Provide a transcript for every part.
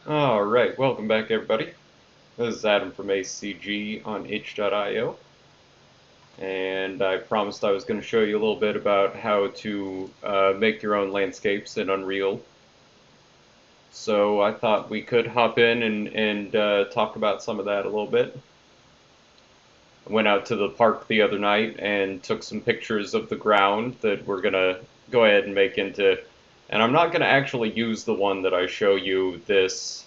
Alright, welcome back everybody. This is Adam from ACG on itch.io, and I promised I was going to show you a little bit about how to make your own landscapes in Unreal. So I thought we could hop in and talk about some of that a little bit. I went out to the park the other night and took some pictures of the ground that we're going to go ahead and make into, and I'm not going to actually use the one that I show you this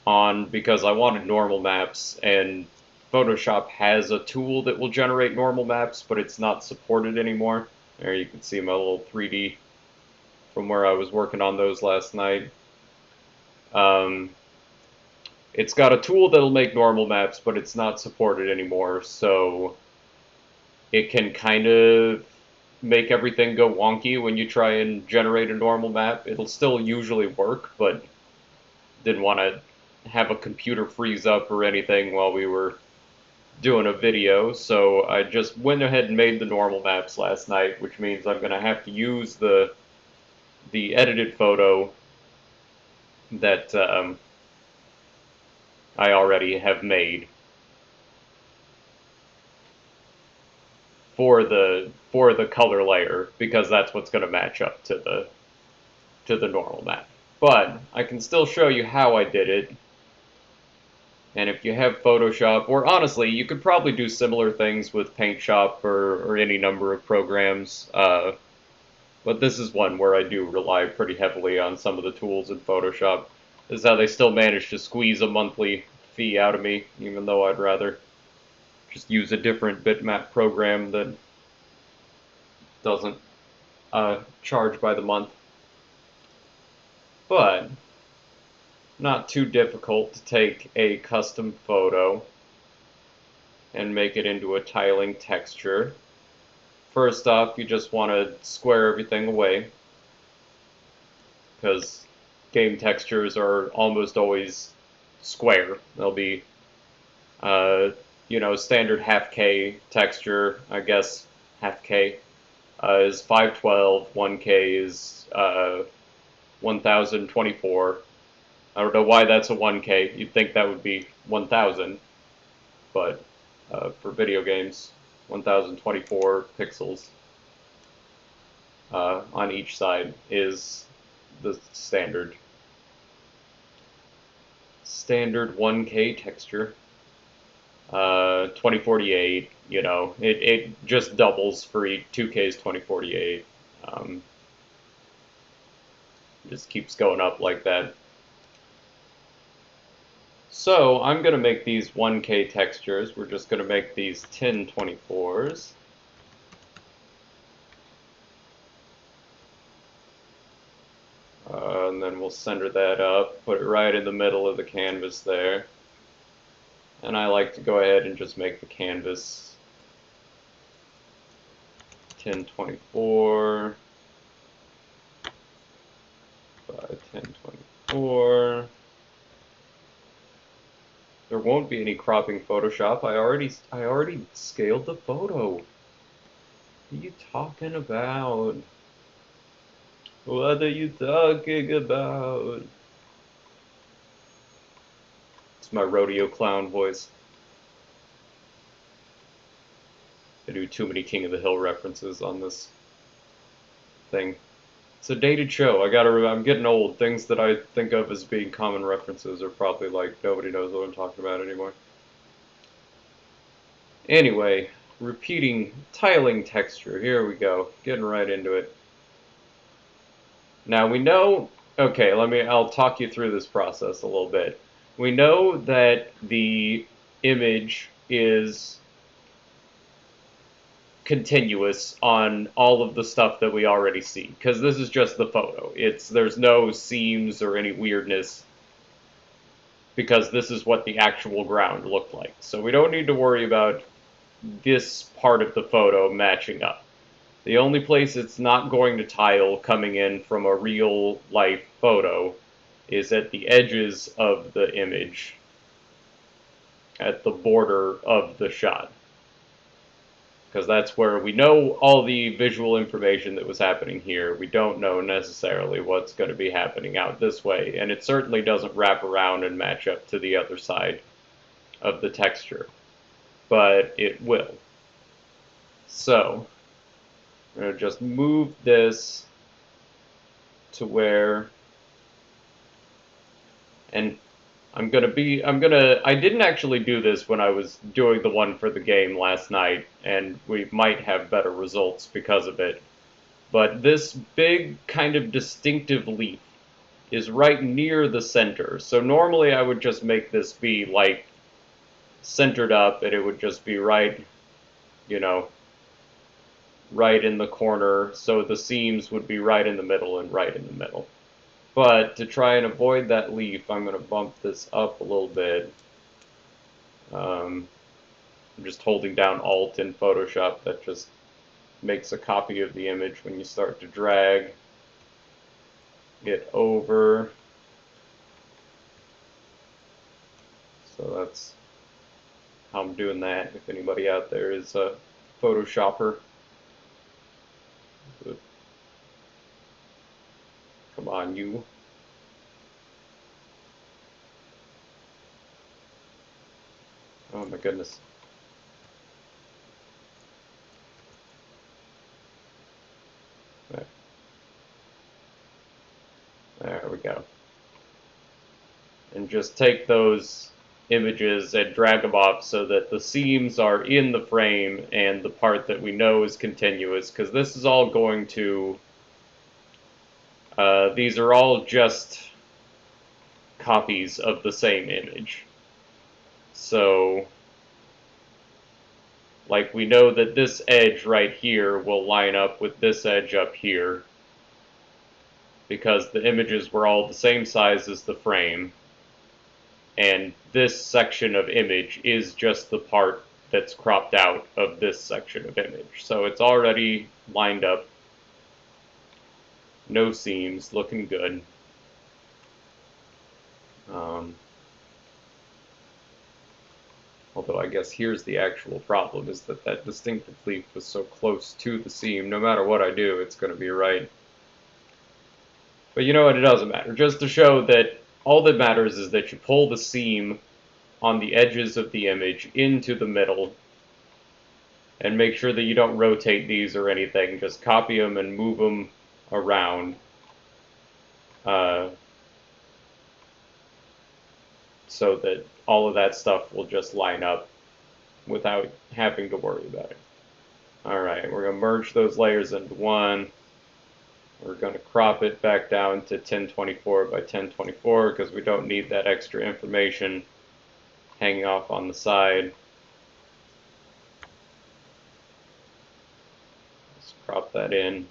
on because I wanted normal maps, and Photoshop has a tool that will generate normal maps, but it's not supported anymore. There you can see my little 3D from where I was working on those last night. Um, it's got a tool that'll make normal maps, but it's not supported anymore, so it can kind of make everything go wonky when you try and generate a normal map. It'll still usually work, but didn't want to have a computer freeze up or anything while we were doing a video, so I just went ahead and made the normal maps last night, which means I'm going to have to use the edited photo that I already have made for the color layer, because that's what's going to match up to the normal map. But I can still show you how I did it. And if you have Photoshop, or honestly, you could probably do similar things with Paint Shop or any number of programs. But this is one where I do rely pretty heavily on some of the tools in Photoshop. This is how they still manage to squeeze a monthly fee out of me, even though I'd rather just use a different bitmap program that doesn't charge by the month. But not too difficult to take a custom photo and make it into a tiling texture. First off, you just want to square everything away, because game textures are almost always square. They'll be, uh, standard half K texture. I guess half K is 512, 1K is 1024. I don't know why that's a 1K. You'd think that would be 1000, but for video games, 1024 pixels on each side is the standard 1K texture. 2048, it just doubles for each 2K's 2048. Just keeps going up like that. So I'm going to make these 1K textures. We're just going to make these 1024s. And then we'll center that up, put it right in the middle of the canvas there. And I like to go ahead and just make the canvas 1024 by 1024. There won't be any cropping Photoshop. I already scaled the photo. What are you talking about? What are you talking about? It's my rodeo clown voice. I do too many King of the Hill references on this thing. It's a dated show. I'm getting old. Things that I think of as being common references are probably like nobody knows what I'm talking about anymore. Anyway, repeating tiling texture. Here we go. Getting right into it. Now we know, okay, I'll talk you through this process a little bit. We know that the image is continuous on all of the stuff that we already see, because this is just the photo. There's no seams or any weirdness, because this is what the actual ground looked like. So we don't need to worry about this part of the photo matching up. The only place it's not going to tile coming in from a real life photo is at the edges of the image, at the border of the shot. because that's where we know all the visual information that was happening here. We don't know necessarily what's going to be happening out this way, and it certainly doesn't wrap around and match up to the other side of the texture, but it will. So I'm going to just move this to where, and I didn't actually do this when I was doing the one for the game last night, and we might have better results because of it. But this big kind of distinctive leaf is right near the center. So normally I would just make this be like centered up, and it would just be right, you know, right in the corner. So the seams would be right in the middle and right in the middle. But to try and avoid that leaf, I'm going to bump this up a little bit. I'm just holding down Alt in Photoshop. That just makes a copy of the image when you start to drag it over. So that's how I'm doing that, if anybody out there is a Photoshopper. Come on, you. Oh my goodness. There we go. And just take those images and drag them off so that the seams are in the frame and the part that we know is continuous, because this is all going to, these are all just copies of the same image. So, like, we know that this edge right here will line up with this edge up here, because the images were all the same size as the frame, and this section of image is just the part that's cropped out of this section of image. So it's already lined up, no seams, looking good. Although I guess here's the actual problem, is that that distinctive leaf was so close to the seam, no matter what I do, it's going to be right. But you know what, it doesn't matter. Just to show that all that matters is that you pull the seam on the edges of the image into the middle, and make sure that you don't rotate these or anything. Just copy them and move them around. So that all of that stuff will just line up without having to worry about it. Alright, we're going to merge those layers into one. We're going to crop it back down to 1024 by 1024 because we don't need that extra information hanging off on the side. Let's crop that in.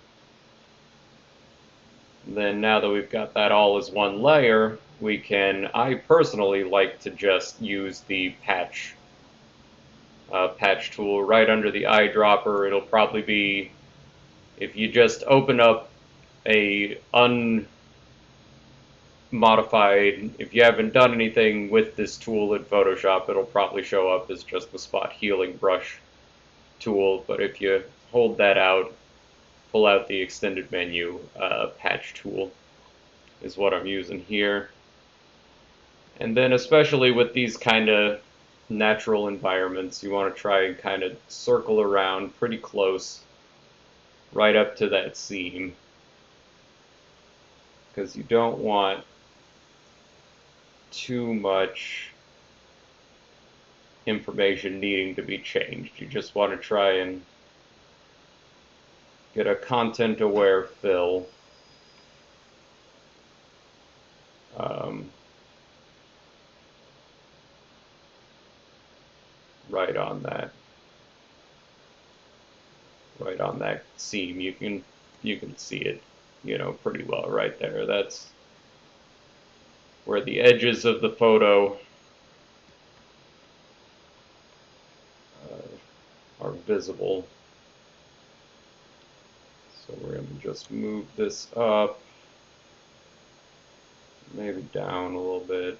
And then now that we've got that all as one layer, we can, I personally like to just use the patch tool right under the eyedropper. It'll probably be, if you just open up a unmodified, if you haven't done anything with this tool in Photoshop, it'll probably show up as just the spot healing brush tool. But if you hold that out, pull out the extended menu, patch tool is what I'm using here. And then especially with these kind of natural environments, you want to try and kind of circle around pretty close right up to that seam, because you don't want too much information needing to be changed. You just want to try and get a content-aware fill. Right on that seam. You can see it, you know, pretty well right there. That's where the edges of the photo are visible. So we're going to just move this up, maybe down a little bit.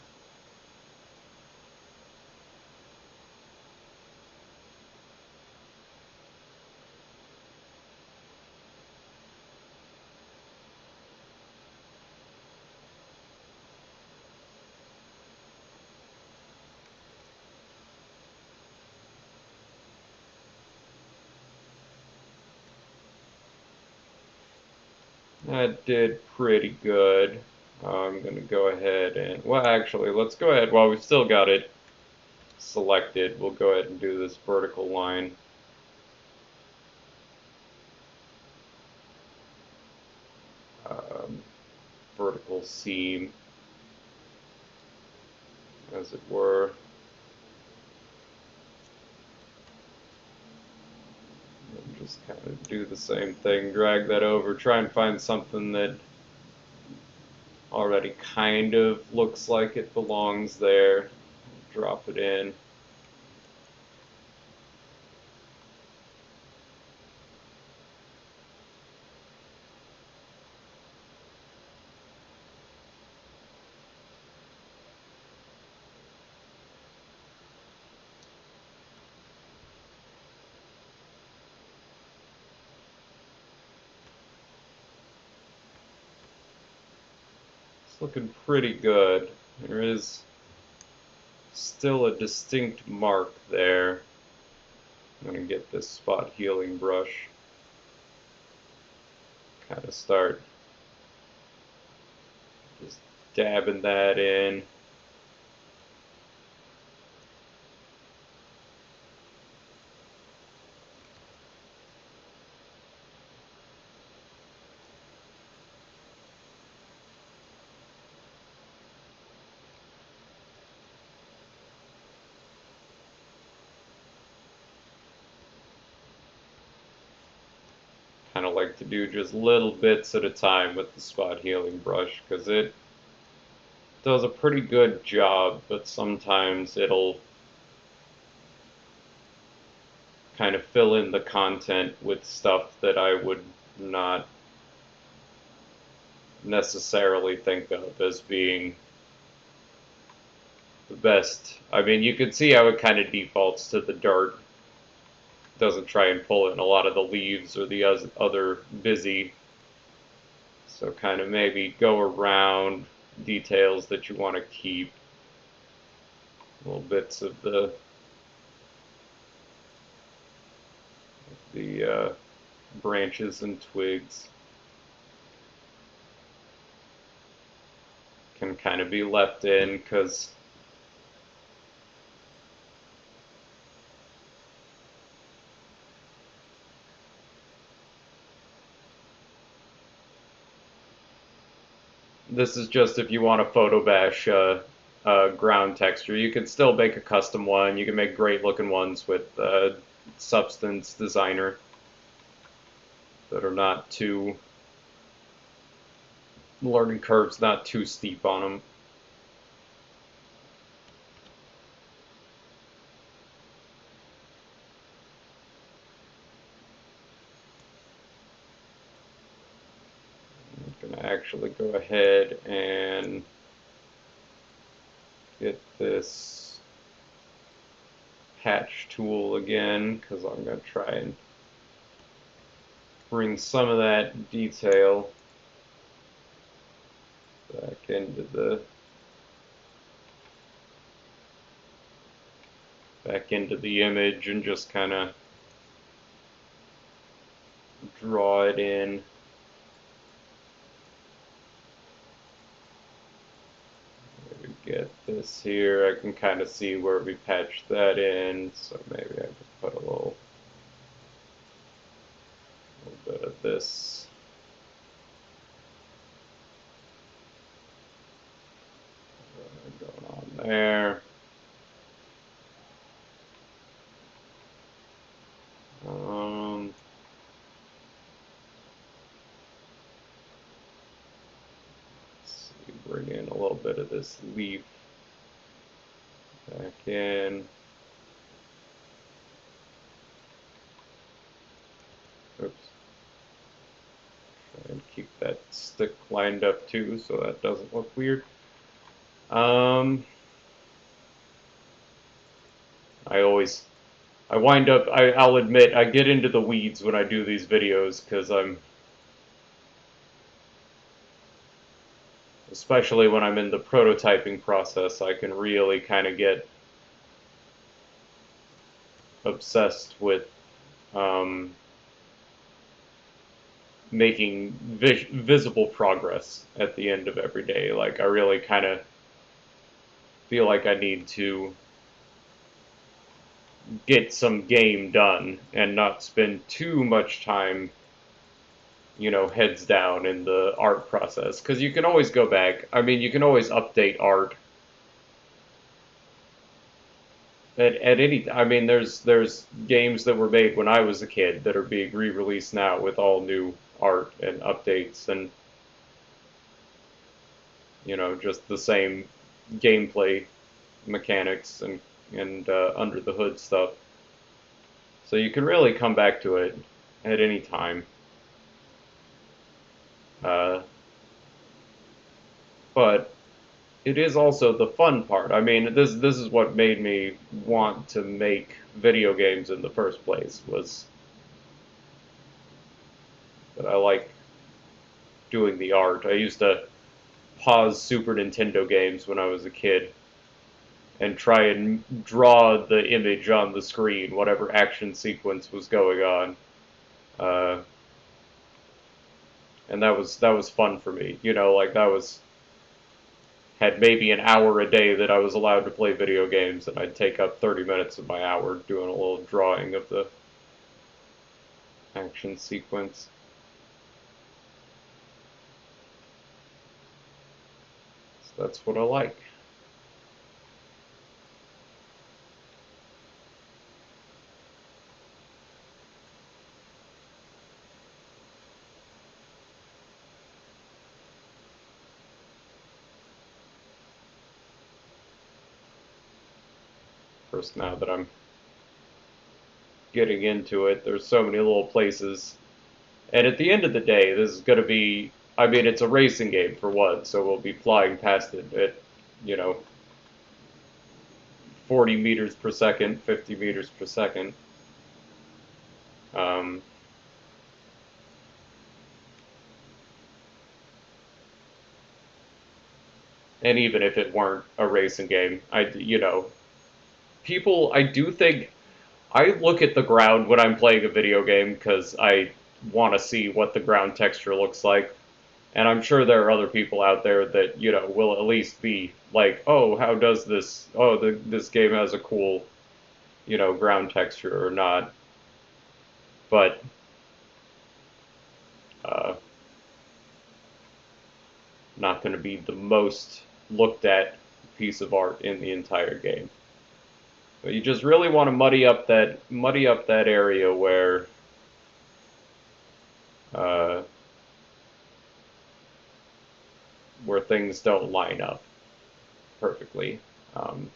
That did pretty good. I'm going to go ahead and, well, actually, let's go ahead while we've still got it selected. We'll go ahead and do this vertical line. Um, Vertical seam, as it were. And just kind of do the same thing, drag that over, try and find something that already kind of looks like it belongs there. Drop it in. It's looking pretty good. There is still a distinct mark there. I'm going to get this spot healing brush. Kind of start just dabbing that in. Kind of like to do just little bits at a time with the spot healing brush because it does a pretty good job, but sometimes it'll kind of fill in the content with stuff that I would not necessarily think of as being the best. I mean, you can see how it kind of defaults to the dart. Doesn't try and pull in a lot of the leaves or the other busy. So kind of maybe go around details that you want to keep. Little bits of the branches and twigs can kind of be left in because this is just if you want to photo bash ground texture. You can still make a custom one. You can make great looking ones with Substance Designer that are not too, learning curves not too steep on them. I'm going to actually go ahead and get this patch tool again because I'm going to try and bring some of that detail back into the image and just kind of draw it in. Maybe get this here. I can kind of see where we patched that in, so maybe I could put a little bit of this going on there. Let's see, bring in a little bit of this leaf back in. Oops. Try and keep that stick lined up too so that doesn't look weird. I'll admit, I get into the weeds when I do these videos because especially when I'm in the prototyping process, I can really kind of get obsessed with making visible progress at the end of every day. Like, I really kind of feel like I need to get some game done and not spend too much time, heads down in the art process. Because you can always go back. I mean, you can always update art at any. I mean, there's games that were made when I was a kid that are being re-released now with all new art and updates and just the same gameplay mechanics and under the hood stuff. So you can really come back to it at any time. Uh, but it is also the fun part. I mean, this is what made me want to make video games in the first place, was that I like doing the art. I used to pause Super Nintendo games when I was a kid and try and draw the image on the screen, whatever action sequence was going on. Uh, and that was fun for me. Like that was had maybe an hour a day that I was allowed to play video games, and I'd take up 30 minutes of my hour doing a little drawing of the action sequence. So that's what I like. First, now that I'm getting into it, there's so many little places. And at the end of the day, this is going to be, I mean, it's a racing game for one, so we'll be flying past it at, you know, 40 meters per second, 50 meters per second. Um, and even if it weren't a racing game, I do think, I look at the ground when I'm playing a video game because I want to see what the ground texture looks like. And I'm sure there are other people out there that, will at least be like, oh, how does this, oh, this game has a cool, ground texture or not. But, uh, not going to be the most looked at piece of art in the entire game. But you just really want to muddy up that area uh, where things don't line up perfectly. Um,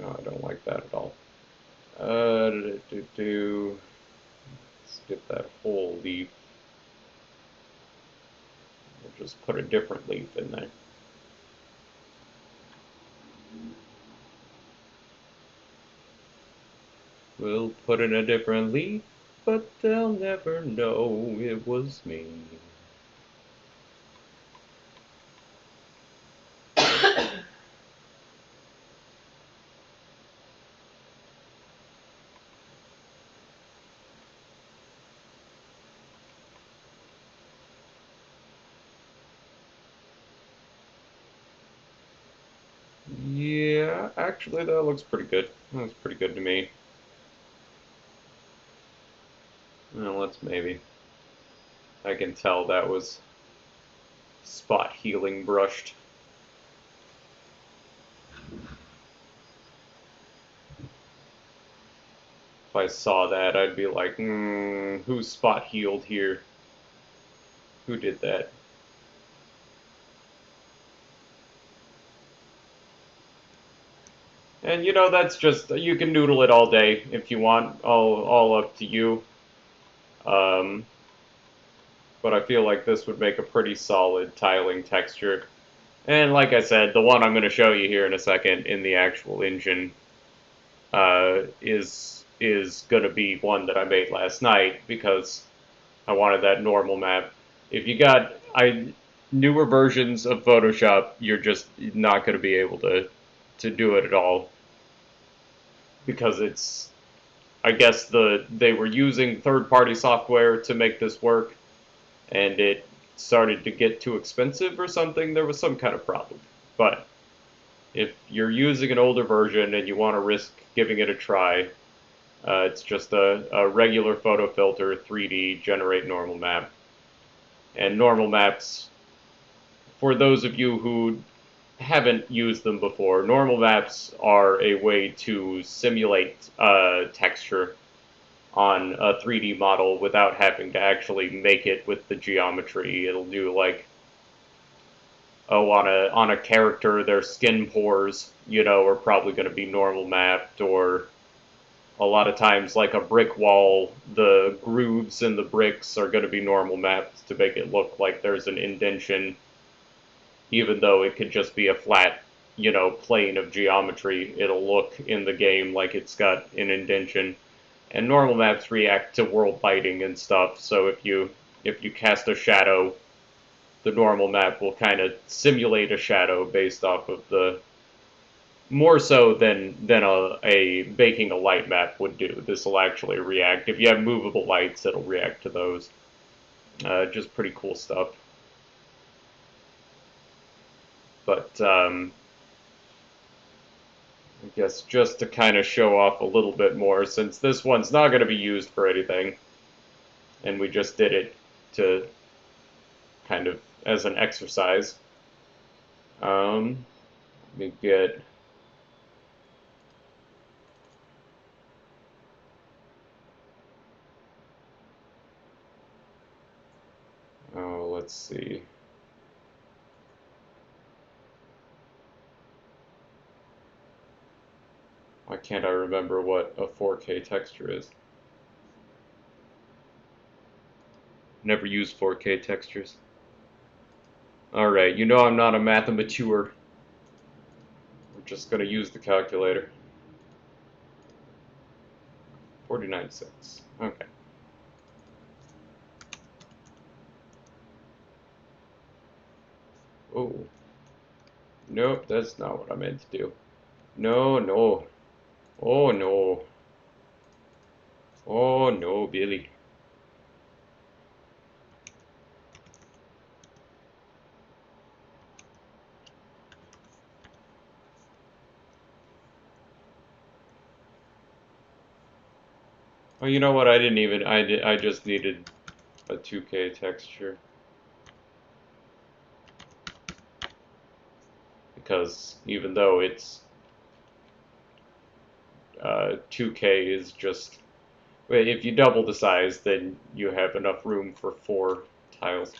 no, I don't like that at all. Skip that whole leaf. We'll just put a different leaf in there. We'll put in a different leaf, but they'll never know it was me. Yeah, actually that looks pretty good. That looks pretty good to me. Well, let's maybe. I can tell that was spot healing brushed. If I saw that, I'd be like, who's spot healed here? Who did that? And that's just, you can noodle it all day if you want, all up to you. Um, but I feel like this would make a pretty solid tiling texture. And like I said, the one I'm going to show you here in a second in the actual engine is going to be one that I made last night because I wanted that normal map. If you got newer versions of Photoshop, you're just not going to be able to do it at all because I guess they were using third-party software to make this work, and it started to get too expensive or something. There was some kind of problem. But if you're using an older version and you want to risk giving it a try, it's just a regular photo filter, 3D, generate normal map. And normal maps, for those of you who haven't used them before, normal maps are a way to simulate texture on a 3D model without having to actually make it with the geometry. It'll do like, oh, on a character, their skin pores, are probably going to be normal mapped, or a lot of times, like a brick wall, the grooves in the bricks are going to be normal mapped to make it look like there's an indentation, even though it could just be a flat, plane of geometry. It'll look in the game like it's got an indentation. And normal maps react to world lighting and stuff, so if you cast a shadow, the normal map will kind of simulate a shadow based off of the more so than a baking a light map would do. This will actually react. If you have movable lights, it'll react to those. Just pretty cool stuff. But I guess just to kind of show off a little bit more, since this one's not going to be used for anything, and we just did it to kind of as an exercise. Let me get... Oh, let's see. Why can't I remember what a 4K texture is? Never used 4K textures. Alright, I'm not a mathemateur. We're just going to use the calculator. 49.6. Okay. Oh. Nope, that's not what I meant to do. No, no. Oh, no. Oh, no, Billy. Oh, you know what? I didn't even... I just needed a 2K texture. Because even though it's 2K is just... If you double the size, then you have enough room for 4 tiles.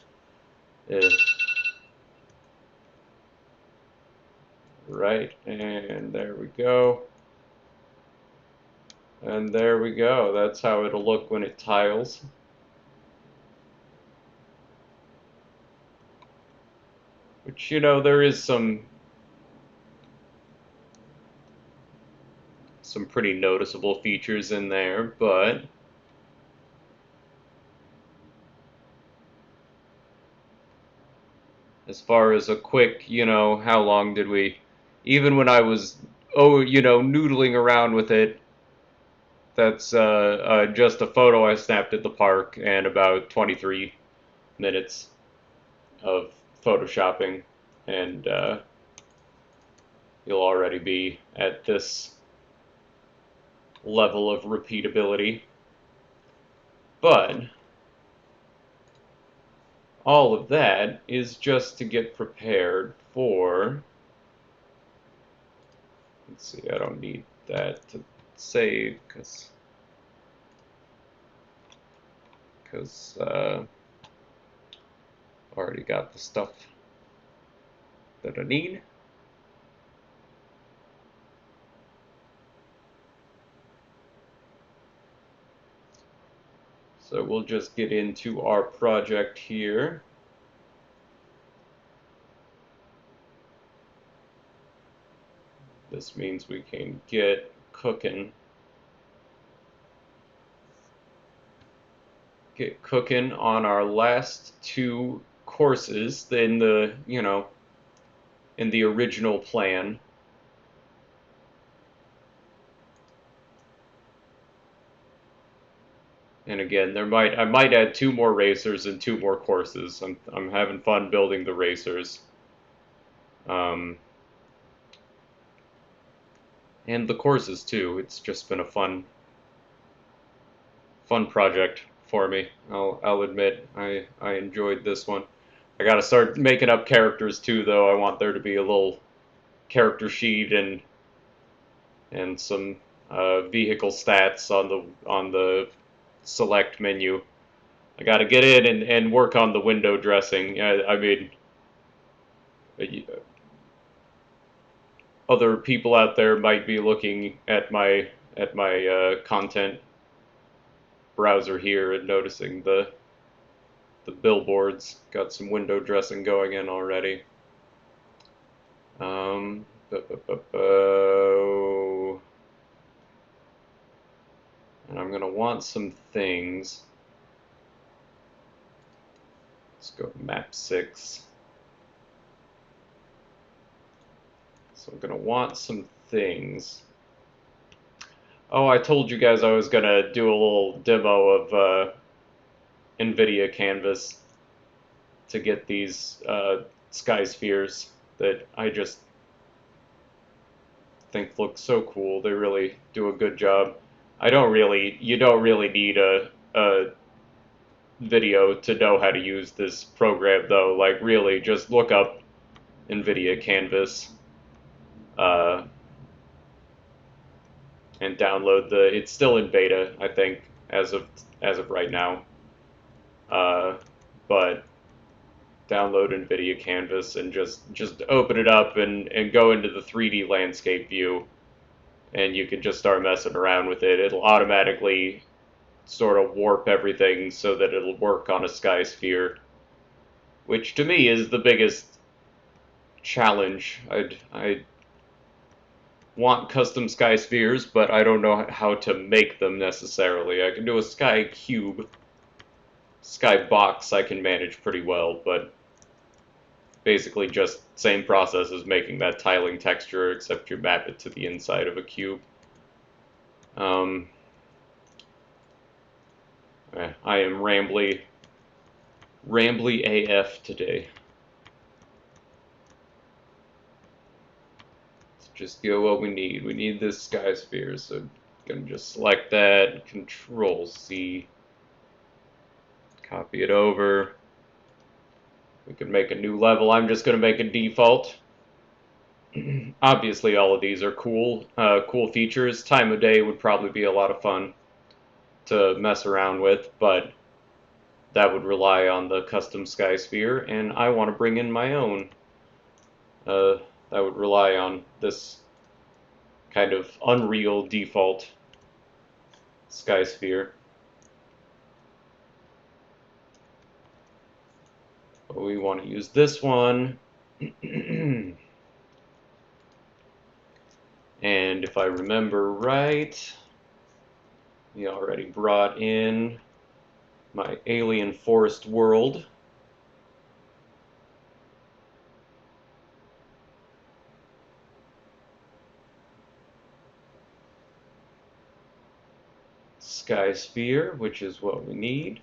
Right, and there we go. And there we go. That's how it'll look when it tiles. Which, there is some pretty noticeable features in there, but as far as a quick, how long did we, even when I was, noodling around with it, that's just a photo I snapped at the park and about 23 minutes of photoshopping, and you'll already be at this level of repeatability. But all of that is just to get prepared for, let's see, I don't need that to save because already got the stuff that I need. So we'll just get into our project here. This means we can get cooking. Get cooking on our last 2 courses in the, in the original plan. again, I might add 2 more racers and 2 more courses. I'm having fun building the racers. And the courses too. It's just been a fun project for me. I'll admit I enjoyed this one. I gotta start making up characters too, though. I want there to be a little character sheet and some vehicle stats on the select menu. I gotta get in and work on the window dressing. I mean, uh, other people out there might be looking at my content browser here and noticing the billboards. Got some window dressing going in already. And I'm gonna want some things. Let's go to map 6. So I'm gonna want some things. Oh, I told you guys I was gonna do a little demo of NVIDIA Canvas to get these sky spheres that I just think look so cool. They really do a good job. You don't really need a video to know how to use this program, though. Like, really, just look up NVIDIA Canvas and download it's still in beta, I think, as of right now. But download NVIDIA Canvas and just open it up and go into the 3D landscape view, and you can just start messing around with it. It'll automatically sort of warp everything so that it'll work on a sky sphere, which to me is the biggest challenge. I want custom sky spheres, but I don't know how to make them necessarily. I can do a sky cube, sky box I can manage pretty well, but basically just same process as making that tiling texture, except you map it to the inside of a cube. I am rambly AF today. Let's just go what we need. We need this sky sphere, so I'm gonna just select that, Control C, copy it over. We can make a new level. I'm just gonna make a default. Obviously, all of these are cool features. Time of day would probably be a lot of fun to mess around with, but that would rely on the custom sky sphere, and I want to bring in my own. That would rely on this kind of Unreal default sky sphere. But we want to use this one. And if I remember right, we already brought in my alien forest world. Sky sphere, which is what we need,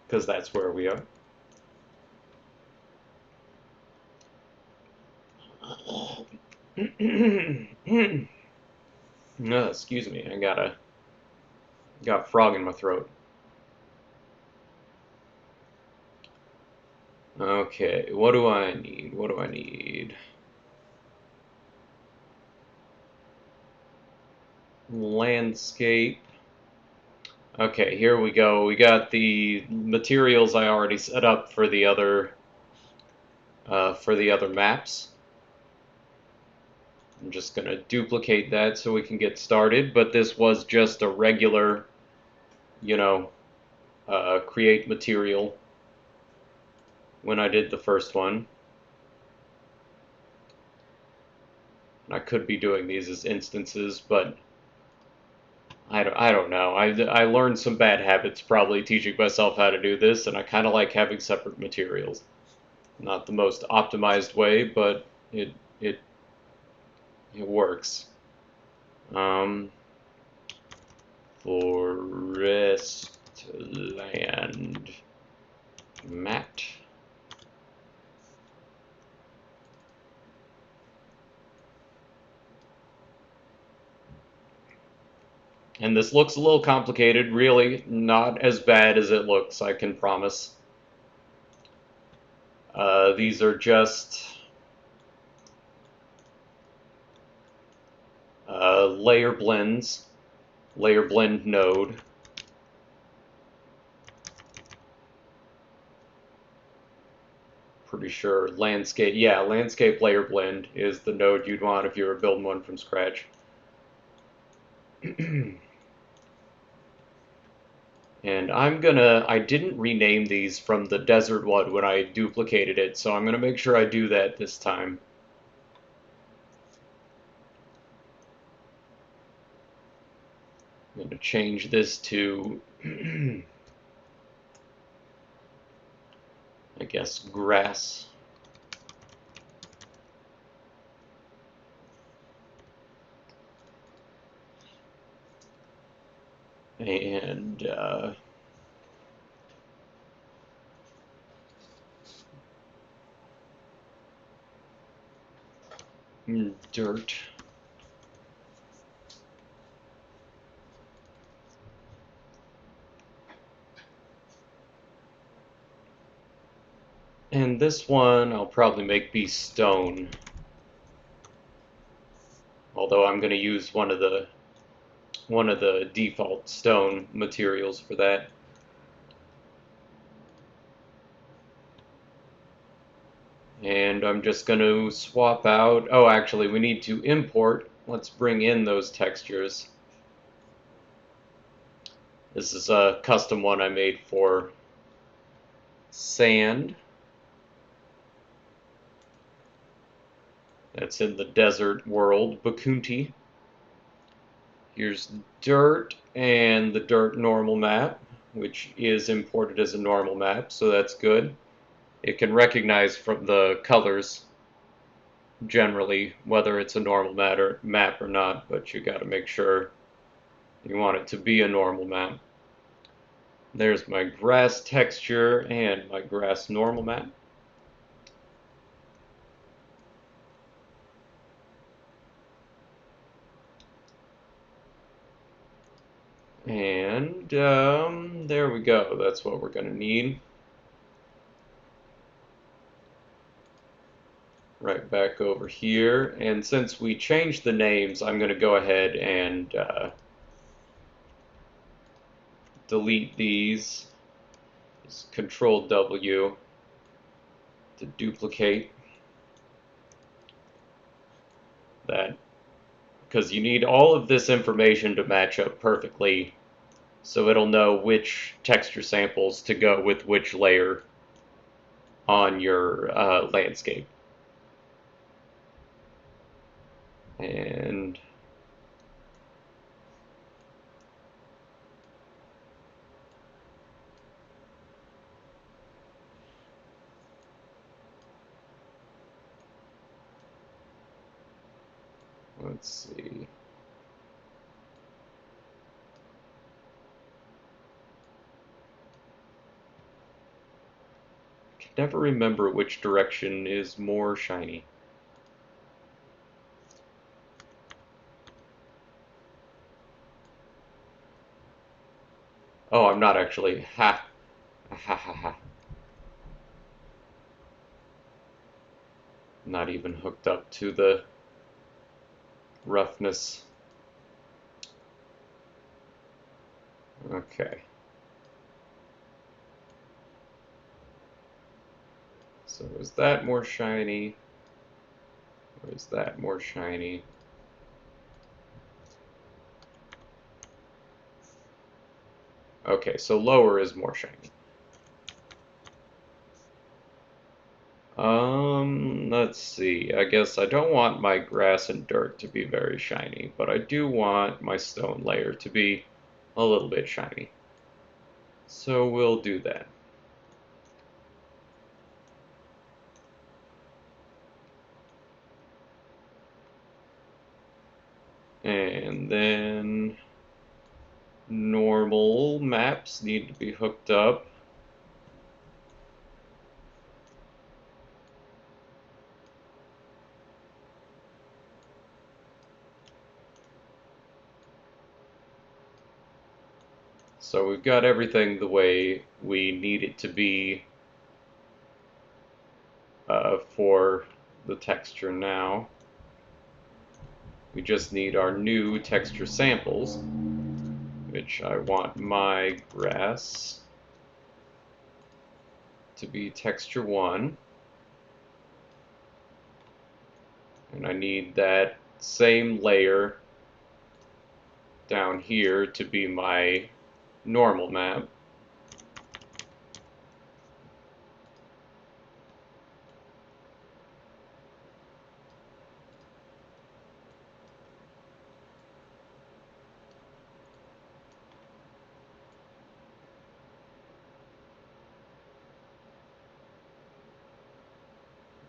because that's where we are. No, excuse me, I got a frog in my throat. Okay, what do I need? What do I need? Landscape. Okay, here we go. We got the materials I already set up for the other maps. I'm just going to duplicate that so we can get started, but this was just a regular, create material when I did the first one. And I could be doing these as instances, but I don't know. I learned some bad habits probably teaching myself how to do this, and I kind of like having separate materials. Not the most optimized way, but it works. forest land mat. And this looks a little complicated, really not as bad as it looks, I can promise. These are just layer blends, layer blend node. Pretty sure landscape, yeah, landscape layer blend is the node you'd want if you were building one from scratch. And I didn't rename these from the desert one when I duplicated it, so I'm gonna make sure I do that this time. I'm gonna change this to, I guess, grass. And dirt. And this one I'll probably make be stone. Although I'm going to use one of the default stone materials for that. And I'm just going to swap out. Oh, actually, we need to import. Let's bring in those textures. This is a custom one I made for sand. That's in the desert world, Bakunti. Here's dirt and the dirt normal map, which is imported as a normal map, so that's good. It can recognize from the colors generally whether it's a normal map or not, but you got to make sure you want it to be a normal map. There's my grass texture and my grass normal map. And there we go. That's what we're going to need. Right back over here. And since we changed the names, I'm going to go ahead and delete these. Just Control W to duplicate that, because you need all of this information to match up perfectly so it'll know which texture samples to go with which layer on your landscape. And let's see. I can never remember which direction is more shiny. Oh, I'm not actually. Ha! Ha ha ha. Not even hooked up to the roughness. Okay. So is that more shiny? Or is that more shiny? Okay, so lower is more shiny. Let's see. I guess I don't want my grass and dirt to be very shiny, but I do want my stone layer to be a little bit shiny. So we'll do that. And then normal maps need to be hooked up. So we've got everything the way we need it to be for the texture now. We just need our new texture samples, which I want my grass to be texture 1. And I need that same layer down here to be my normal map.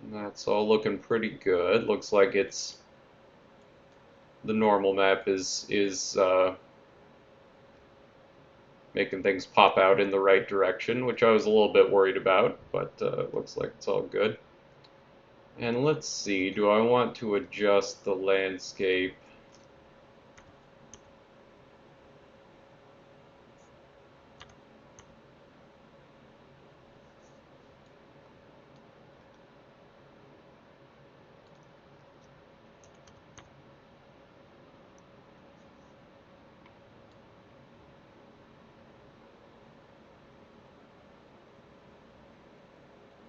And that's all looking pretty good. Looks like it's the normal map is making things pop out in the right direction, which I was a little bit worried about, but looks like it's all good. And let's see, do I want to adjust the landscape?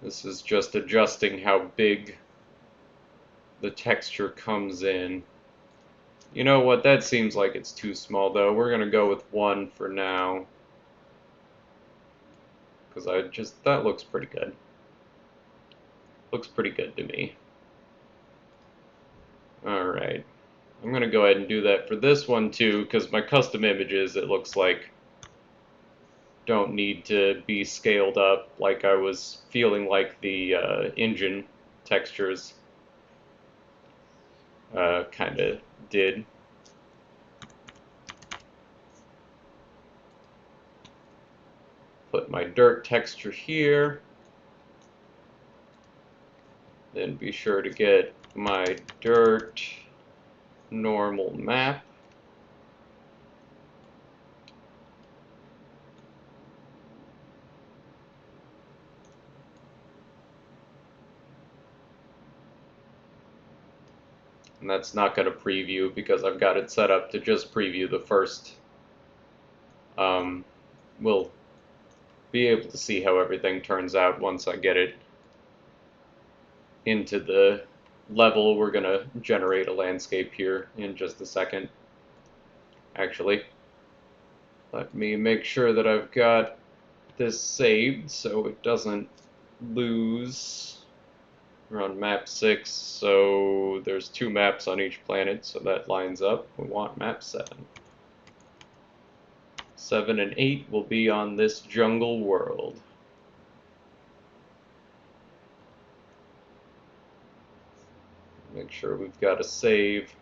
This is just adjusting how big the texture comes in. You know what, that seems like it's too small though. We're gonna go with 1 for now. Because that looks pretty good. Looks pretty good to me. Alright. I'm gonna go ahead and do that for this one too, because my custom images, it looks like, don't need to be scaled up like I was feeling like the engine textures kind of did. Put my dirt texture here. Then be sure to get my dirt normal map. And that's not going to preview because I've got it set up to just preview the first. We'll be able to see how everything turns out once I get it into the level. We're going to generate a landscape here in just a second. Actually, let me make sure that I've got this saved so it doesn't lose. We're on map 6, so there's 2 maps on each planet, so that lines up. We want map 7. 7 and 8 will be on this jungle world. Make sure we've got a save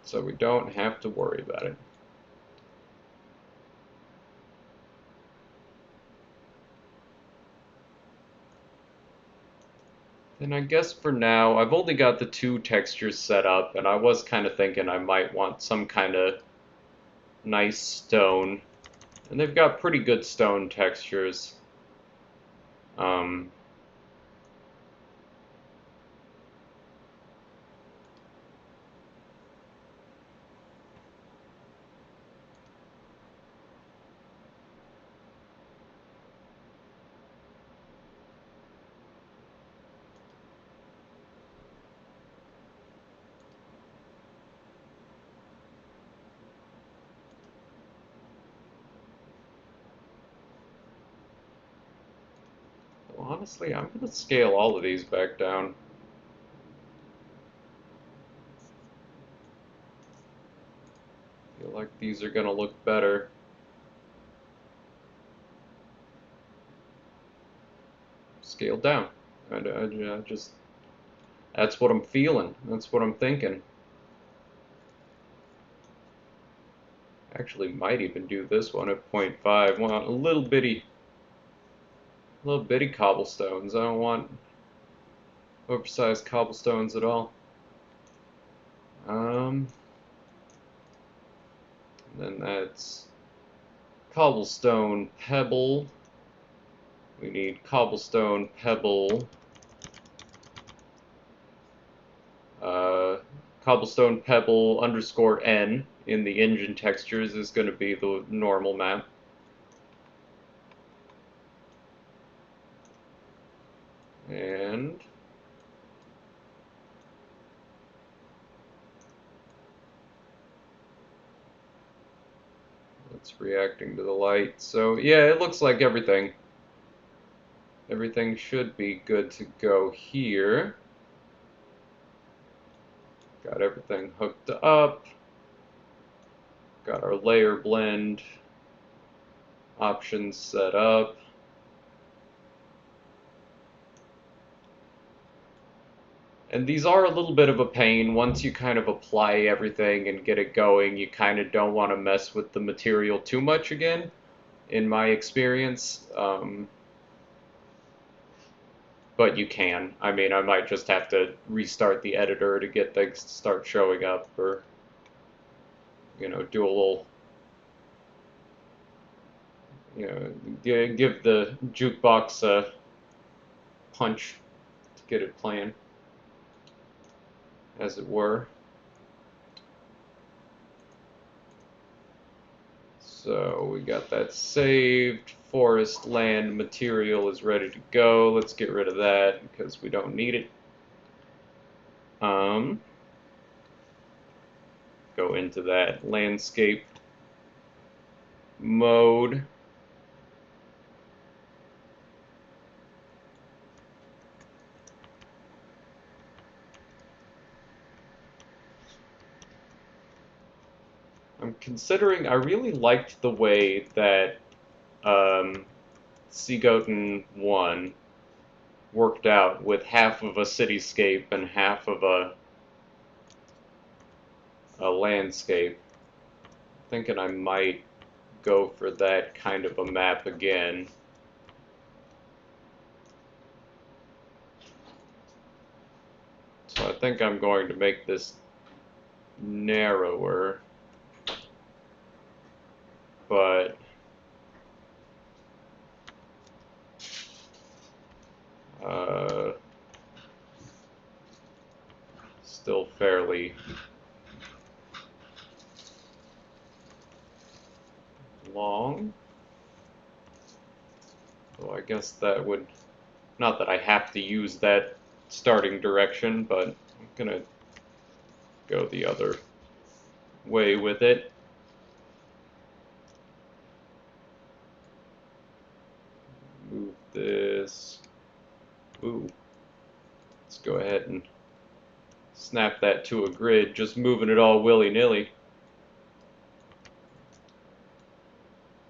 so we don't have to worry about it. And I guess for now, I've only got the 2 textures set up, and I was kind of thinking I might want some kind of nice stone. And they've got pretty good stone textures. Honestly, I'm going to scale all of these back down. I feel like these are going to look better. Scale down. I just, that's what I'm feeling. That's what I'm thinking. Actually, might even do this one at 0.5. Want a little bitty cobblestones. I don't want oversized cobblestones at all. Then that's cobblestone pebble. We need cobblestone pebble. Cobblestone pebble underscore n in the engine textures is going to be the normal map. And it's reacting to the light. So yeah, it looks like everything should be good to go here. Got everything hooked up. Got our layer blend options set up. And these are a little bit of a pain. Once you kind of apply everything and get it going, you kind of don't want to mess with the material too much again, in my experience. But you can. I mean, I might just have to restart the editor to get things to start showing up, or, you know, do a little, you know, give the jukebox a punch to get it playing, as it were. So we got that saved. Forest land material is ready to go. Let's get rid of that because we don't need it. Go into that landscape mode. I'm considering, I really liked the way that Seagoten 1 worked out with half of a cityscape and half of a landscape. Thinking I might go for that kind of a map again. So I think I'm going to make this narrower, but still fairly long. So I guess that would, not that I have to use that starting direction, but I'm gonna go the other way with it. Move this. Ooh. Let's go ahead and snap that to a grid, just moving it all willy-nilly.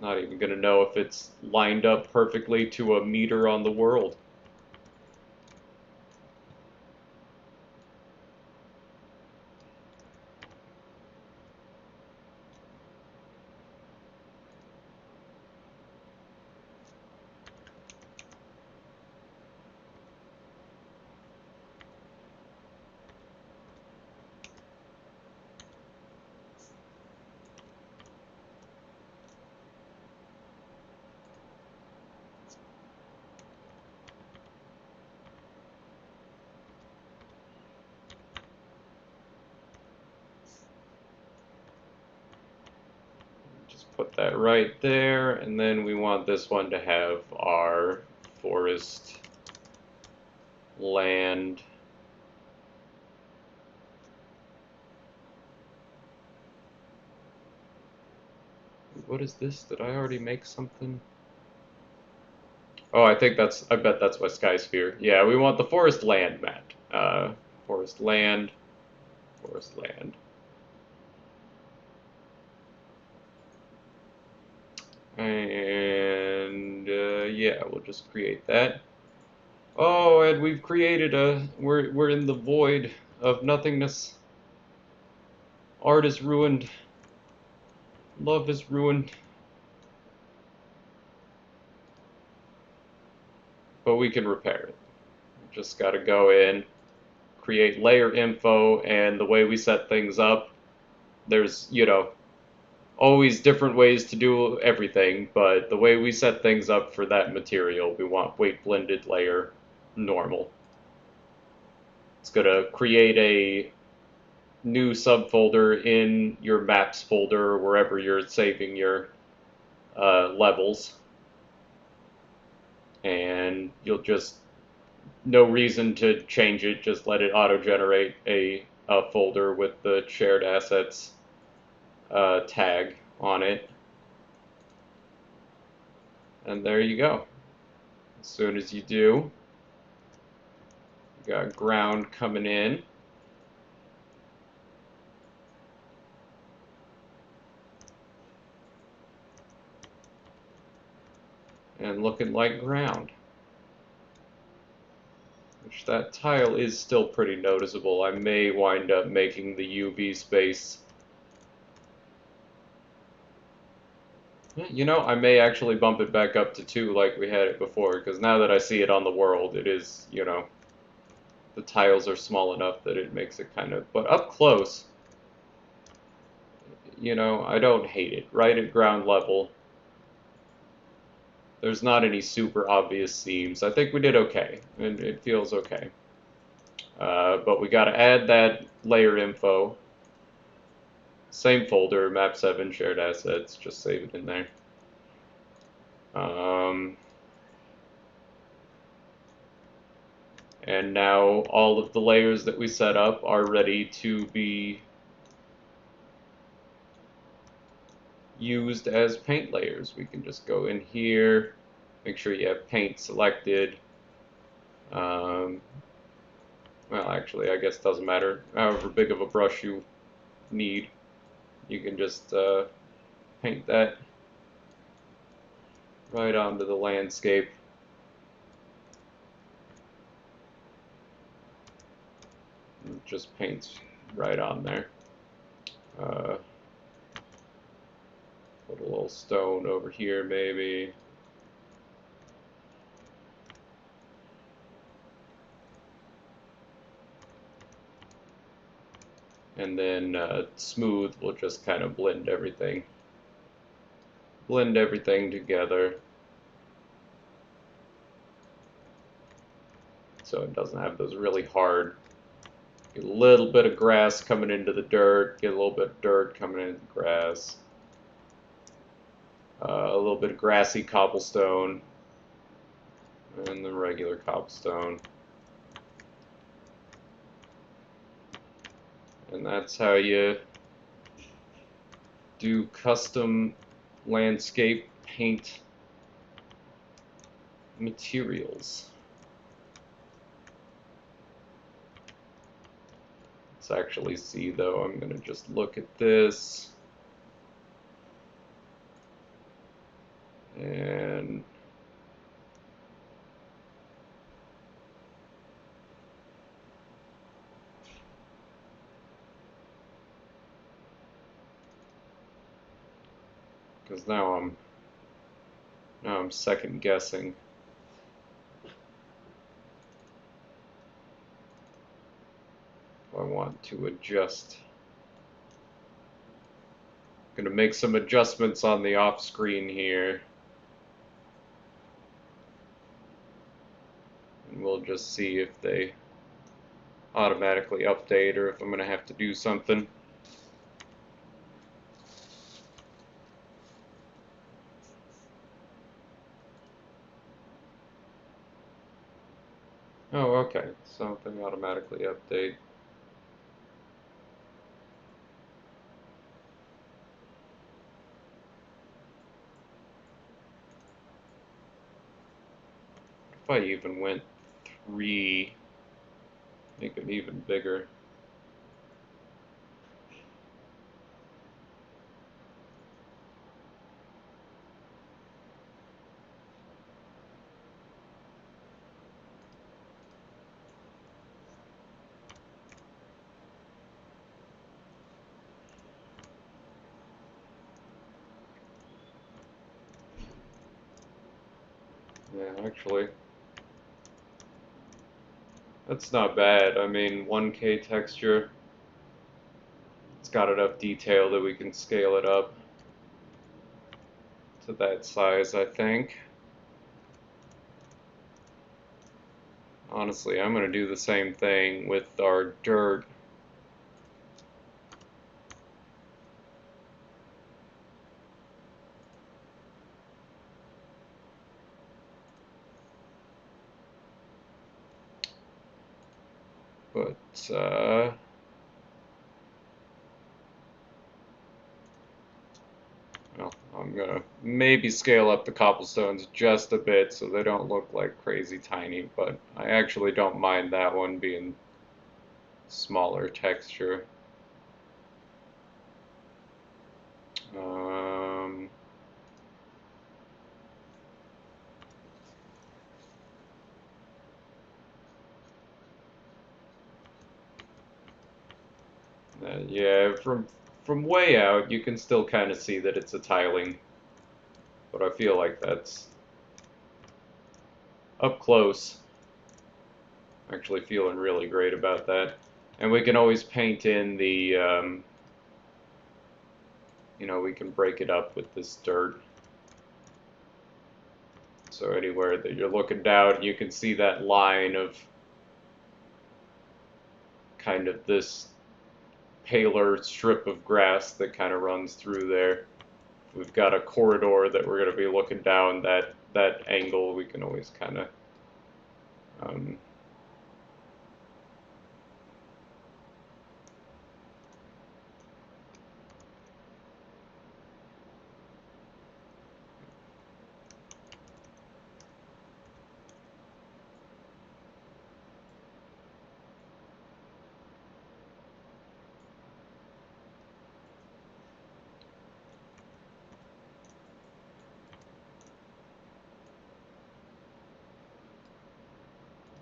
Not even going to know if it's lined up perfectly to a meter on the world. Put that right there, and then we want this one to have our forest land. What is this? Did I already make something? Oh, I bet that's my sky sphere. Yeah, we want the forest land map. Forest land, forest land. And yeah, we'll just create that. Oh, and we've created we're in the void of nothingness. Art is ruined. Love is ruined. But we can repair it. Just got to go in, create layer info, and the way we set things up, there's, always different ways to do everything, but the way we set things up for that material, we want weight blended layer normal. It's going to create a new subfolder in your maps folder or wherever you're saving your levels, and you'll just, no reason to change it, just let it auto-generate a folder with the shared assets tag on it. And there you go. As soon as you do, you got ground coming in. And looking like ground. Which that tile is still pretty noticeable. I may wind up making the UV space. I may actually bump it back up to 2 like we had it before, because now that I see it on the world, it is, the tiles are small enough that it makes it kind of, but up close, I don't hate it. Right at ground level, there's not any super obvious seams. I think we did okay, and it feels okay. But we got to add that layer info. Same folder, map 7, shared assets, just save it in there. And now all of the layers that we set up are ready to be used as paint layers. We can just go in here, make sure you have paint selected. Well, actually, I guess it doesn't matter. However big of a brush you need, you can just paint that right onto the landscape. It just paints right on there. Put a little stone over here, maybe. And then smooth will just kind of blend everything together so it doesn't have those really hard. Get a little bit of grass coming into the dirt, get a little bit of dirt coming into the grass, a little bit of grassy cobblestone, and the regular cobblestone. And that's how you do custom landscape paint materials. Let's actually see, though. I'm going to just look at this. And because now I'm second guessing. I want to adjust. I'm going to make some adjustments on the off screen here. And we'll just see if they automatically update or if I'm going to have to do something. Oh, okay. Something automatically update. If I even went 3, make them even bigger. Yeah, actually, that's not bad. I mean, 1K texture, it's got enough detail that we can scale it up to that size, I think. Honestly, I'm going to do the same thing with our dirt. But, well, I'm going to maybe scale up the cobblestones just a bit so they don't look like crazy tiny, but I actually don't mind that one being smaller texture. Um, yeah, from way out, you can still kind of see that it's a tiling, but I feel like that's up close. Actually feeling really great about that. And we can always paint in the, we can break it up with this dirt. So anywhere that you're looking down, you can see that line of kind of this paler strip of grass that kind of runs through there. If we've got a corridor that we're going to be looking down that angle, we can always kind of um,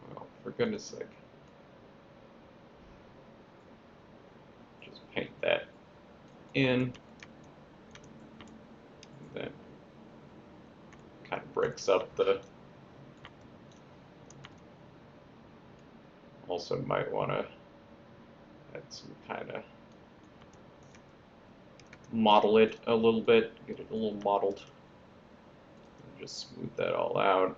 well, for goodness sake, just paint that in. Then kind of breaks up the. Also might want to add some kind of model it a little bit, get it a little mottled, and just smooth that all out.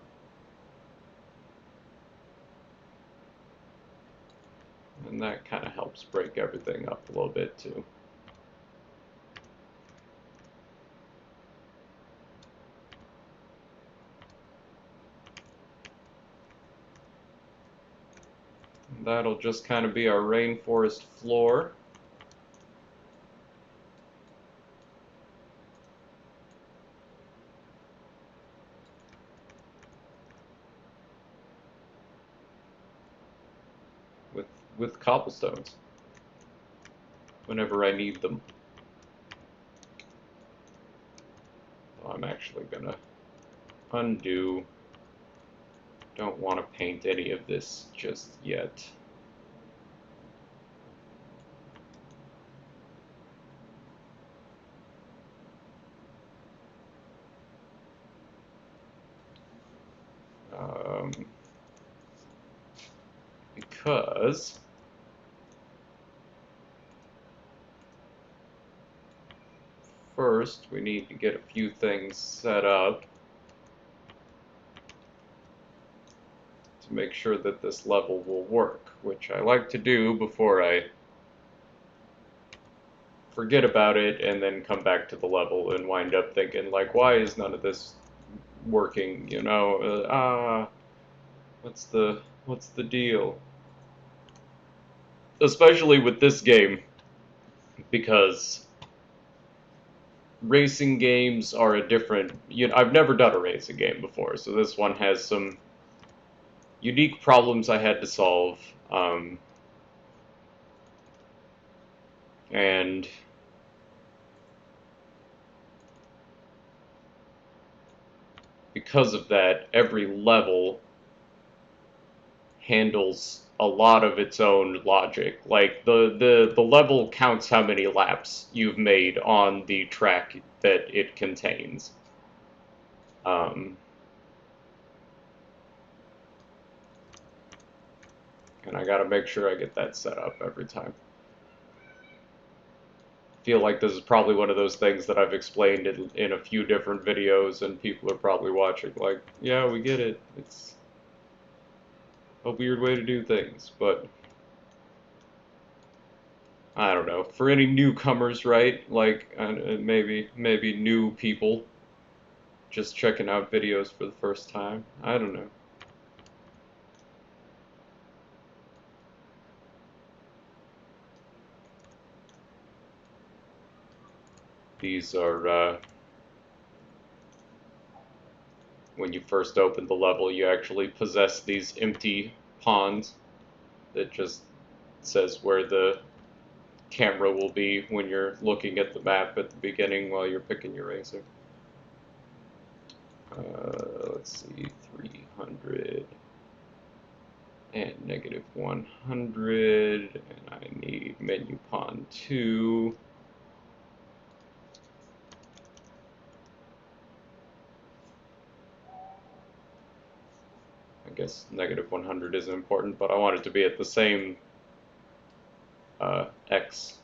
And that kind of helps break everything up a little bit too. And that'll just kind of be our rainforest floor. with with cobblestones whenever I need them. So I'm actually gonna undo. Don't want to paint any of this just yet. Um, because first we need to get a few things set up to make sure that this level will work, which I like to do before I forget about it and then come back to the level and wind up thinking like, why is none of this working? What's the deal? Especially with this game, because racing games are a different. I've never done a racing game before, so this one has some unique problems I had to solve, and because of that, every level handles a lot of its own logic. Like the level counts how many laps you've made on the track that it contains. Um, and I gotta make sure I get that set up every time. Feel like this is probably one of those things that I've explained in a few different videos, and people are probably watching like, yeah, we get it. It's a weird way to do things, but I don't know. For any newcomers, right? Like maybe new people just checking out videos for the first time. I don't know. These are when you first open the level, you actually possess these empty pawns that just says where the camera will be when you're looking at the map at the beginning while you're picking your racer. Let's see, 300 and negative 100, and I need menu pawn 2. I guess negative 100 isn't important, but I want it to be at the same x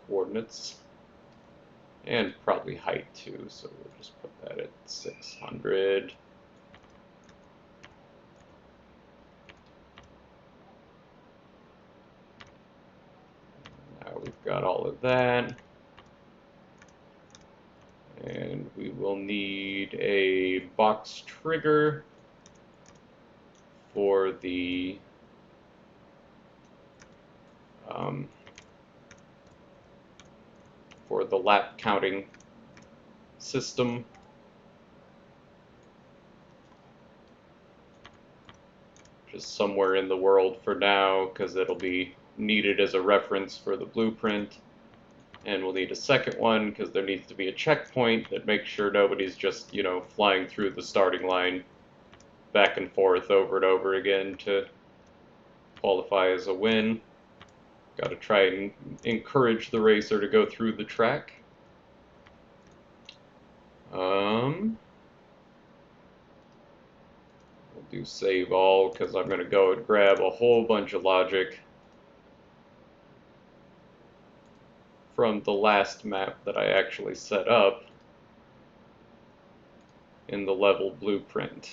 coordinates, and probably height too, so we'll just put that at 600. Now we've got all of that, and we will need a box trigger for the lap counting system. Just somewhere in the world for now, because it'll be needed as a reference for the blueprint. And we'll need a second one because there needs to be a checkpoint that makes sure nobody's just, you know, flying through the starting line back and forth over and over again to qualify as a win. Got to try and encourage the racer to go through the track. We'll do save all because I'm going to go and grab a whole bunch of logic from the last map that I actually set up in the level blueprint.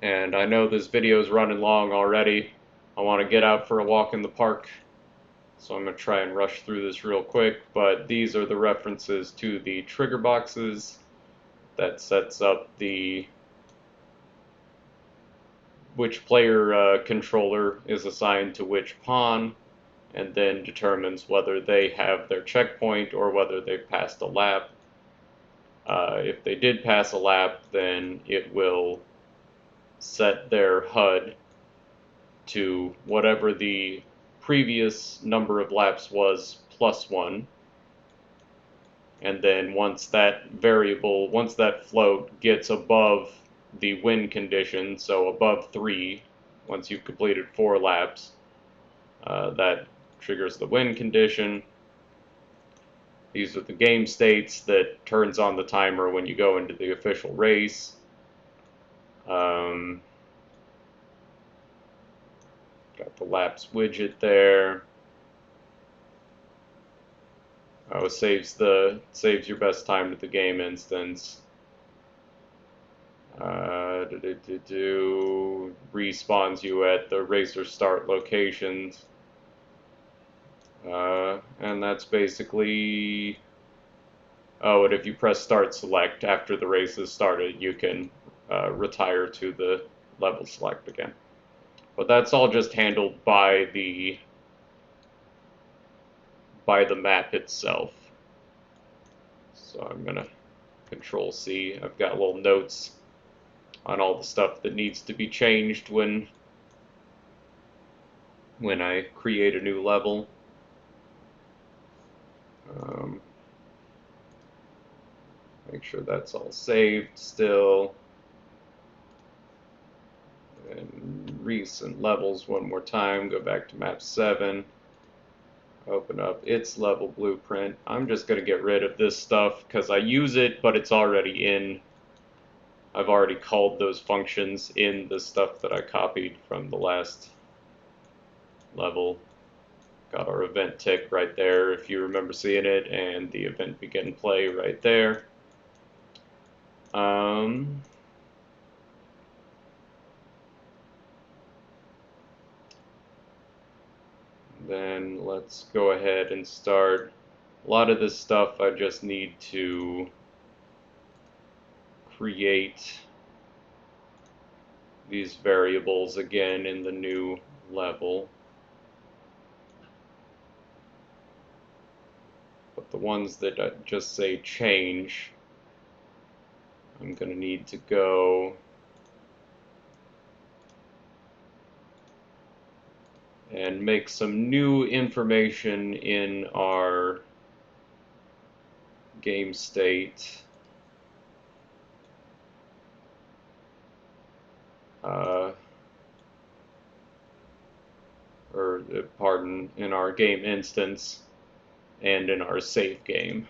And I know this video is running long already. I want to get out for a walk in the park, so I'm going to try and rush through this real quick, but these are the references to the trigger boxes that sets up the which player controller is assigned to which pawn, and then determines whether they have their checkpoint or whether they've passed a lap. If they did pass a lap, then it will set their HUD to whatever the previous number of laps was plus 1. And then once that variable, once that float gets above the win condition, so above 3, once you've completed 4 laps, that triggers the win condition. These are the game states that turns on the timer when you go into the official race. Got the laps widget there. Oh, saves your best time to the game instance. Respawns you at the racer start locations. And that's basically... Oh, and if you press start select after the race has started, you can retire to the level select again. But that's all just handled by the map itself. So I'm gonna Control C. I've got little notes on all the stuff that needs to be changed when I create a new level. Make sure that's all saved still. And recent levels one more time. Go back to map 7. Open up its level blueprint. I'm just going to get rid of this stuff because I use it, but it's already in. I've already called those functions in the stuff that I copied from the last level. Got our event tick right there if you remember seeing it, and the event begin play right there. Then let's go ahead and start. A lot of this stuff I just need to create these variables again in the new level. But the ones that just say change, I'm going to need to go and make some new information in our game state. Pardon, in our game instance and in our save game.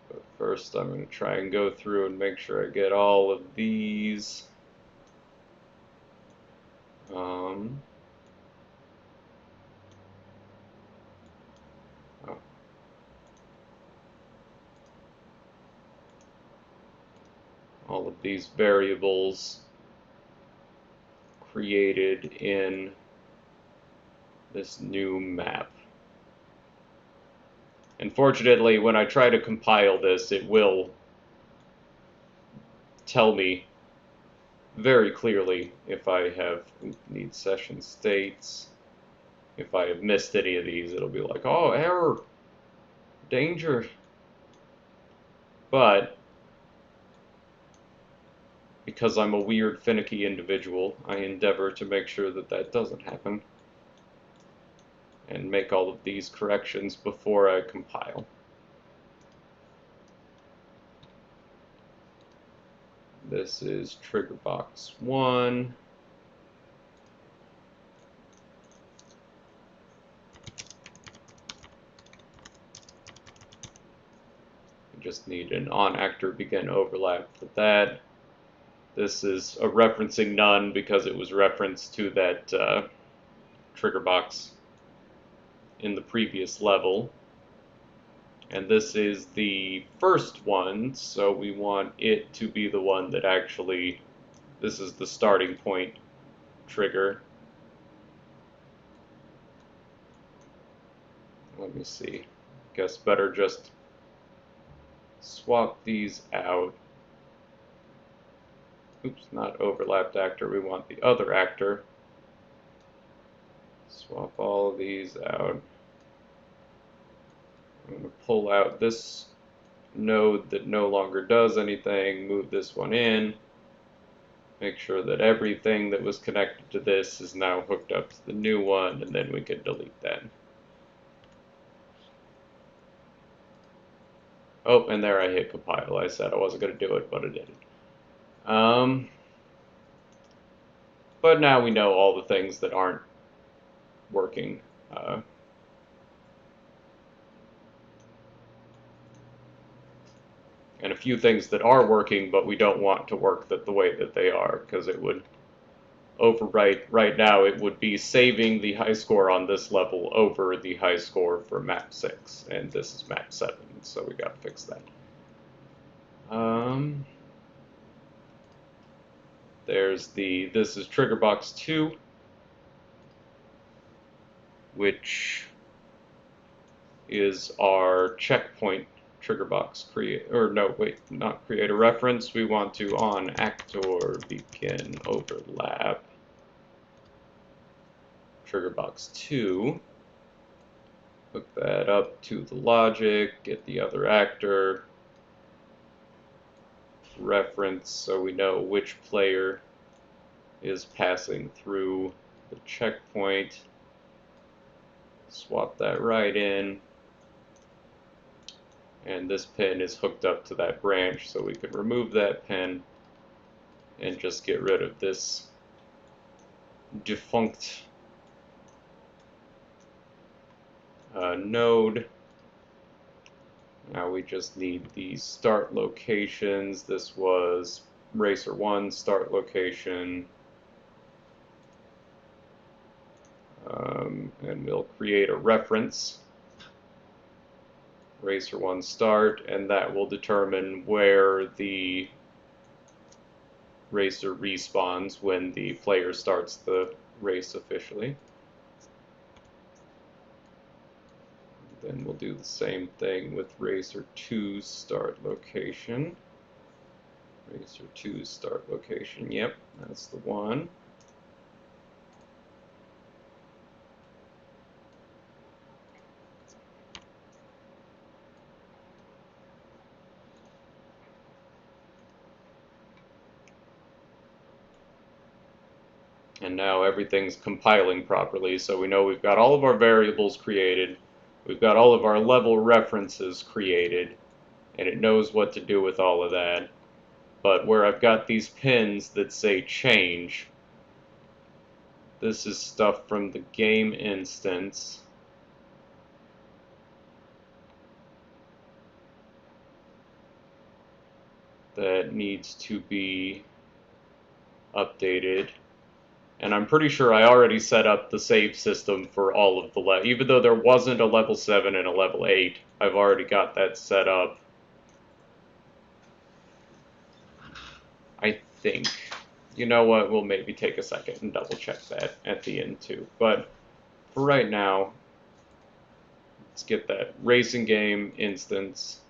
But first I'm going to try and go through and make sure I get all of these. All of these variables created in this new map. Unfortunately, when I try to compile this, it will tell me very clearly if I have need session states. If I have missed any of these, it'll be like, oh, error, danger. But because I'm a weird, finicky individual, I endeavor to make sure that that doesn't happen and make all of these corrections before I compile. This is trigger box 1. We just need an on actor begin overlap for that. This is a referencing none because it was referenced to that trigger box in the previous level. And this is the first one, so we want it to be the one that actually, this is the starting point trigger. Let me see. Guess better just swap these out. Oops, not overlapped actor, we want the other actor. Swap all of these out. I'm going to pull out this node that no longer does anything, move this one in, make sure that everything that was connected to this is now hooked up to the new one, and then we can delete that. Oh, and there I hit compile. I said I wasn't going to do it, but I did it. But now we know all the things that aren't working. And a few things that are working, but we don't want to work the way that they are, because it would overwrite. Right now, it would be saving the high score on this level over the high score for map 6, and this is map 7, so we got to fix that. This is trigger box 2, which is our checkpoint trigger box not create a reference. We want to on actor begin overlap trigger box 2. Hook that up to the logic, get the other actor, reference so we know which player is passing through the checkpoint. Swap that right in. And this pin is hooked up to that branch, so we can remove that pin and just get rid of this defunct node. Now we just need the start locations. This was Racer 1 start location. And we'll create a reference, racer1 start, and that will determine where the racer respawns when the player starts the race officially. Then we'll do the same thing with racer 2's start location. Racer 2's start location, yep, that's the one. And now everything's compiling properly, so we know we've got all of our variables created, we've got all of our level references created, and it knows what to do with all of that. But where I've got these pins that say change, this is stuff from the game instance. That needs to be updated. And I'm pretty sure I already set up the save system for all of the even though there wasn't a level 7 and a level 8, I've already got that set up. I think. You know what, we'll maybe take a second and double check that at the end too. But for right now, let's get that racing game instance.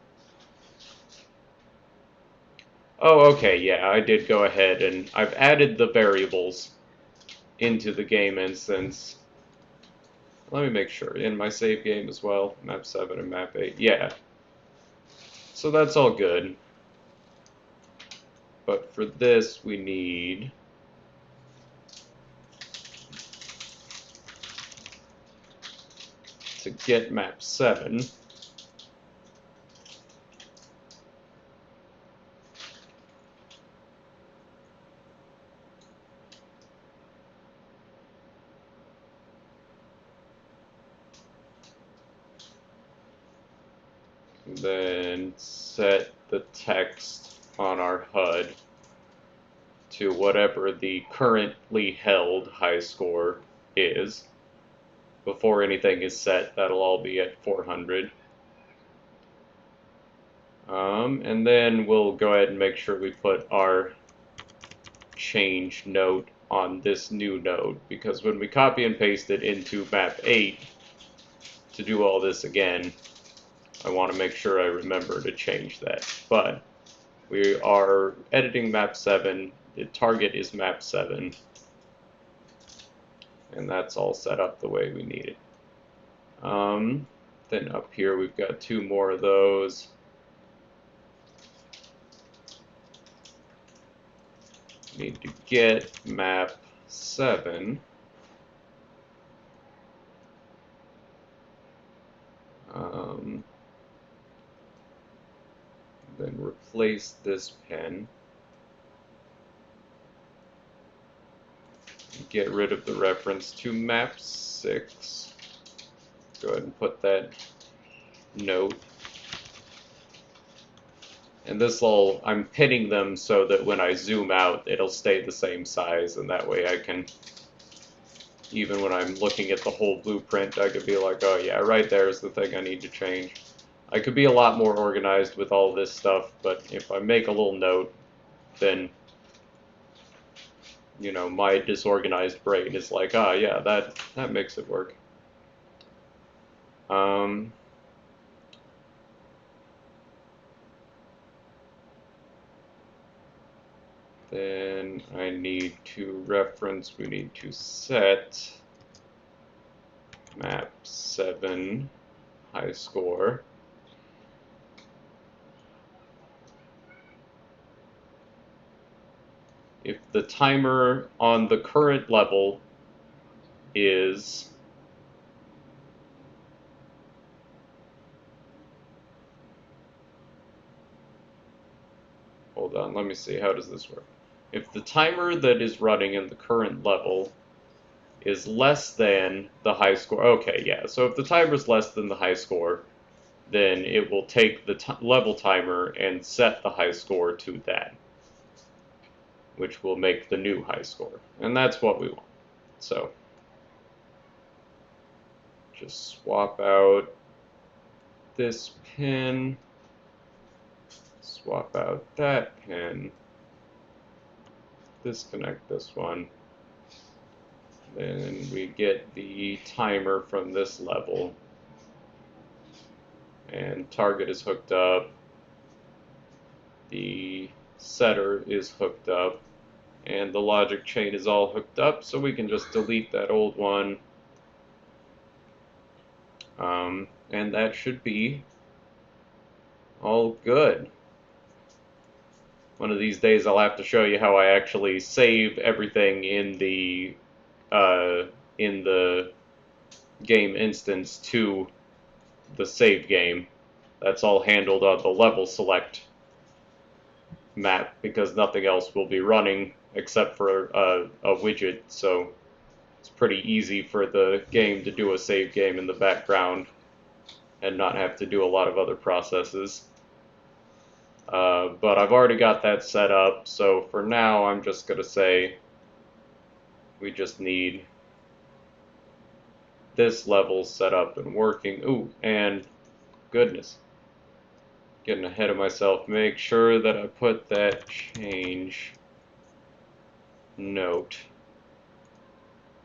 Oh, okay, yeah, I did go ahead and I've added the variables into the game instance. Let me make sure, in my save game as well, map 7 and map 8, yeah. So that's all good. But for this, we need to get map 7. Then set the text on our HUD to whatever the currently held high score is. Before anything is set, that'll all be at 400. And then we'll go ahead and make sure we put our change note on this new node, because when we copy and paste it into map 8 to do all this again, I want to make sure I remember to change that. But we are editing map 7, the target is map 7, and that's all set up the way we need it. Then up here we've got 2 more of those. Need to get map 7. Then replace this pin. Get rid of the reference to map 6. Go ahead and put that note. And this will, I'm pinning them so that when I zoom out, it'll stay the same size, and that way I can, even when I'm looking at the whole blueprint, I could be like, oh yeah, right there is the thing I need to change. I could be a lot more organized with all this stuff, but if I make a little note, then, you know, my disorganized brain is like, ah, yeah, that makes it work. Then I need to reference, we need to set map 7 high score. If the timer on the current level is hold on, let me see, how does this work? If the timer that is running in the current level is less than the high score, okay, yeah, so if the timer is less than the high score, then it will take the level timer and set the high score to that, which will make the new high score. And that's what we want. So just swap out this pin, swap out that pin, disconnect this one. Then we get the timer from this level, and target is hooked up, the setter is hooked up, and the logic chain is all hooked up, so we can just delete that old one. And that should be all good. One of these days I'll have to show you how I actually save everything in the game instance to the save game. That's all handled on the level select map because nothing else will be running except for a widget, so it's pretty easy for the game to do a save game in the background and not have to do a lot of other processes. But I've already got that set up, so for now I'm just going to say we just need this level set up and working. Ooh, and goodness, getting ahead of myself. Make sure that I put that change note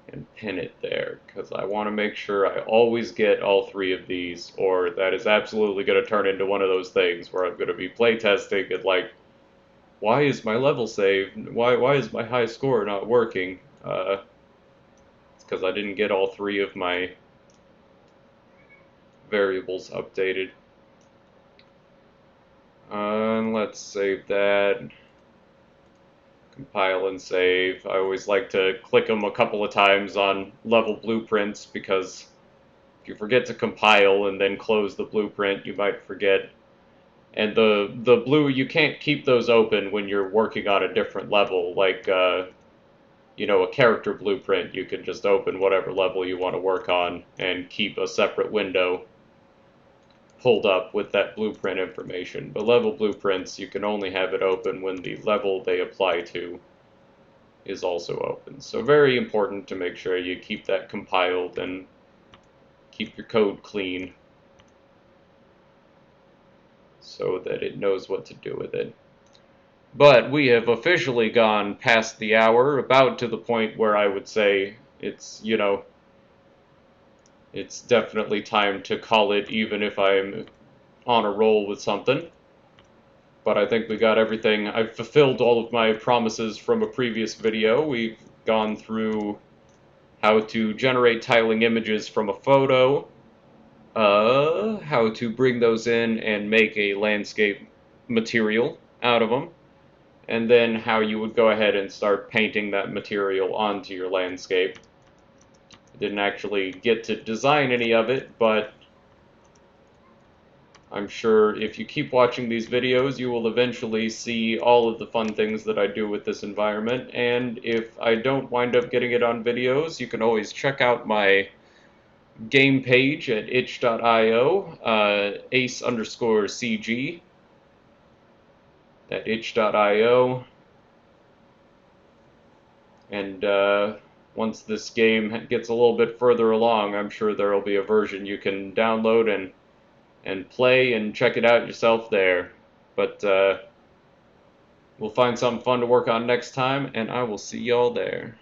and pin it there, because I want to make sure I always get all three of these, or that is absolutely going to turn into one of those things where I'm going to be playtesting and like, why is my level saved? Why is my high score not working? It's because I didn't get all three of my variables updated. Let's save that. Compile and save. I always like to click them a couple of times on level blueprints because if you forget to compile and then close the blueprint, you might forget. And the blue, you can't keep those open when you're working on a different level, like you know, a character blueprint. You can just open whatever level you want to work on and keep a separate window pulled up with that blueprint information. But level blueprints, you can only have it open when the level they apply to is also open. So very important to make sure you keep that compiled and keep your code clean so that it knows what to do with it. But we have officially gone past the hour, about to the point where I would say it's, you know, it's definitely time to call it, even if I'm on a roll with something. But I think we got everything. I've fulfilled all of my promises from a previous video. We've gone through how to generate tiling images from a photo, how to bring those in and make a landscape material out of them, and then how you would go ahead and start painting that material onto your landscape. I didn't actually get to design any of it, but I'm sure if you keep watching these videos, you will eventually see all of the fun things that I do with this environment, and if I don't wind up getting it on videos, you can always check out my game page at itch.io, ace_cg, at itch.io, and once this game gets a little bit further along, I'm sure there will be a version you can download and play and check it out yourself there. But we'll find something fun to work on next time, and I will see y'all there.